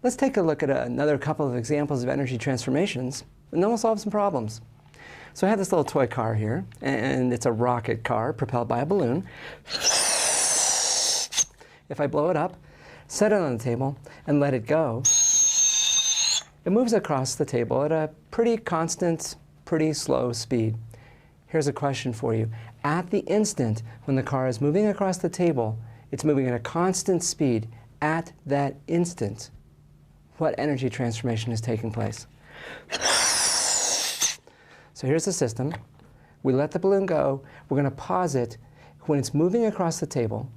Let's take a look at another couple of examples of energy transformations, and then we'll solve some problems. So I have this little toy car here, and it's a rocket car propelled by a balloon. If I blow it up, set it on the table, and let it go, it moves across the table at a pretty constant, pretty slow speed. Here's a question for you. At the instant when the car is moving across the table, it's moving at a constant speed. At that instant, what energy transformation is taking place? So here's the system. We let the balloon go. We're going to pause it. When it's moving across the table,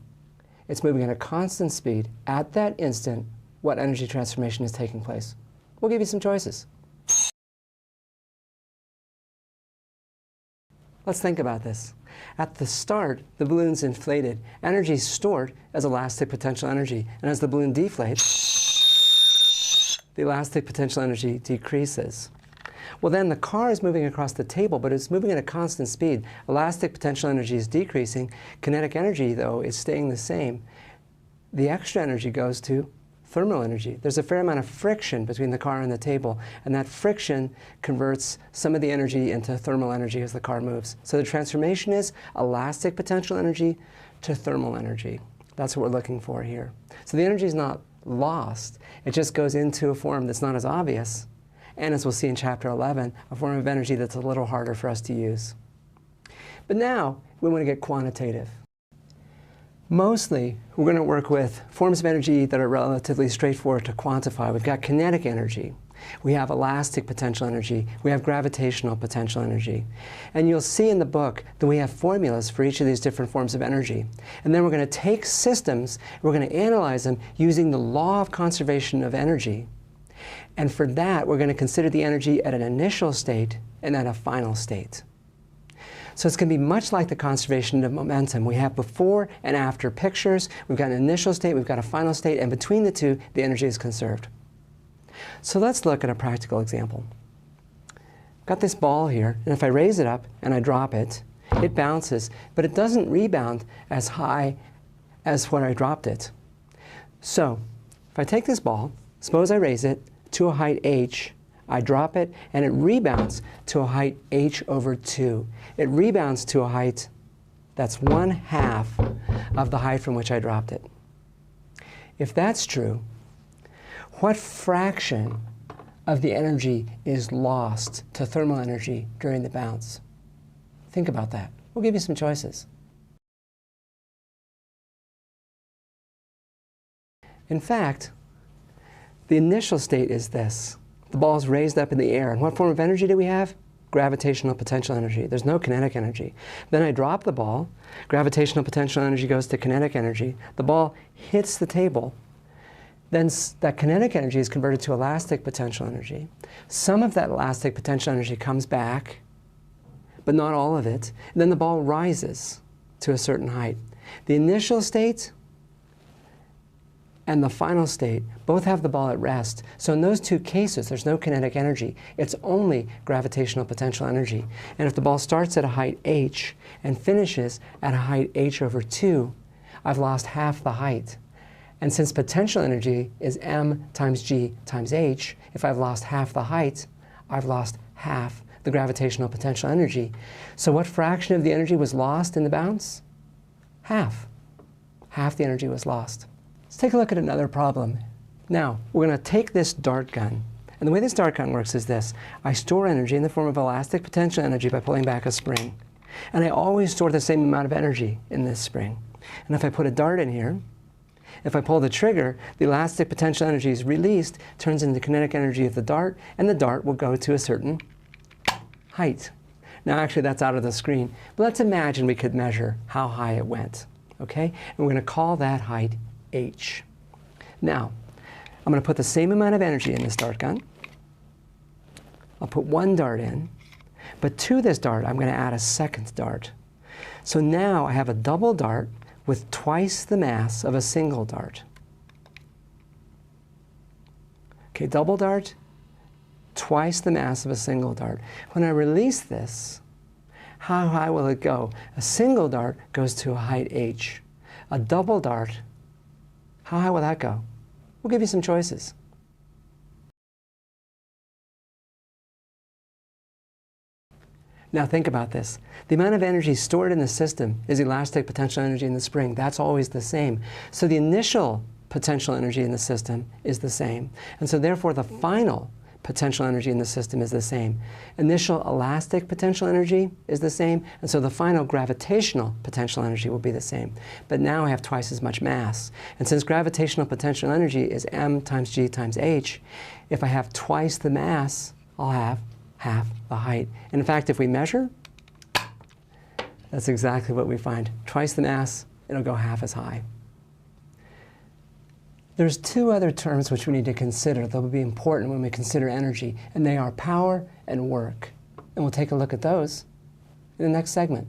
it's moving at a constant speed. At that instant, what energy transformation is taking place? We'll give you some choices. Let's think about this. At the start, the balloon's inflated. Energy is stored as elastic potential energy. And as the balloon deflates, the elastic potential energy decreases. Well, then the car is moving across the table, but it's moving at a constant speed. Elastic potential energy is decreasing. Kinetic energy, though, is staying the same. The extra energy goes to thermal energy. There's a fair amount of friction between the car and the table, and that friction converts some of the energy into thermal energy as the car moves. So the transformation is elastic potential energy to thermal energy. That's what we're looking for here. So the energy is not lost. It just goes into a form that's not as obvious, and as we'll see in Chapter 11, a form of energy that's a little harder for us to use. But now we want to get quantitative. Mostly, we're going to work with forms of energy that are relatively straightforward to quantify. We've got kinetic energy. We have elastic potential energy. We have gravitational potential energy. And you'll see in the book that we have formulas for each of these different forms of energy. And then we're going to take systems, we're going to analyze them using the law of conservation of energy. And for that, we're going to consider the energy at an initial state and at a final state. So it's going to be much like the conservation of momentum. We have before and after pictures. We've got an initial state, we've got a final state, and between the two, the energy is conserved. So let's look at a practical example. I've got this ball here, and if I raise it up and I drop it, it bounces, but it doesn't rebound as high as when I dropped it. So if I take this ball, suppose I raise it to a height h, I drop it, and it rebounds to a height h over 2. It rebounds to a height that's 1/2 of the height from which I dropped it. If that's true, what fraction of the energy is lost to thermal energy during the bounce? Think about that. We'll give you some choices. In fact, the initial state is this. The ball is raised up in the air. And what form of energy do we have? Gravitational potential energy. There's no kinetic energy. Then I drop the ball. Gravitational potential energy goes to kinetic energy. The ball hits the table. Then that kinetic energy is converted to elastic potential energy. Some of that elastic potential energy comes back, but not all of it. And then the ball rises to a certain height. The initial state and the final state both have the ball at rest. So in those two cases, there's no kinetic energy. It's only gravitational potential energy. And if the ball starts at a height h and finishes at a height h over 2, I've lost half the height. And since potential energy is m times g times h, if I've lost half the height, I've lost half the gravitational potential energy. So what fraction of the energy was lost in the bounce? Half. Half the energy was lost. Let's take a look at another problem. Now, we're going to take this dart gun. And the way this dart gun works is this. I store energy in the form of elastic potential energy by pulling back a spring. And I always store the same amount of energy in this spring. And if I put a dart in here, if I pull the trigger, the elastic potential energy is released, turns into kinetic energy of the dart, and the dart will go to a certain height. Now, actually, that's out of the screen. But let's imagine we could measure how high it went. Okay? And we're going to call that height h. Now, I'm going to put the same amount of energy in this dart gun. I'll put one dart in, but to this dart, I'm going to add a second dart. So now I have a double dart with twice the mass of a single dart. Okay, double dart, twice the mass of a single dart. When I release this, how high will it go? A single dart goes to a height h. A double dart, how high will that go? We'll give you some choices. Now think about this. The amount of energy stored in the system is elastic potential energy in the spring. That's always the same. So the initial potential energy in the system is the same. And so therefore the final potential energy in the system is the same. Initial elastic potential energy is the same, and so the final gravitational potential energy will be the same. But now I have twice as much mass. And since gravitational potential energy is m times g times h, if I have twice the mass, I'll have half the height. And in fact, if we measure, that's exactly what we find. Twice the mass, it'll go half as high. There's two other terms which we need to consider that will be important when we consider energy, and they are power and work. And we'll take a look at those in the next segment.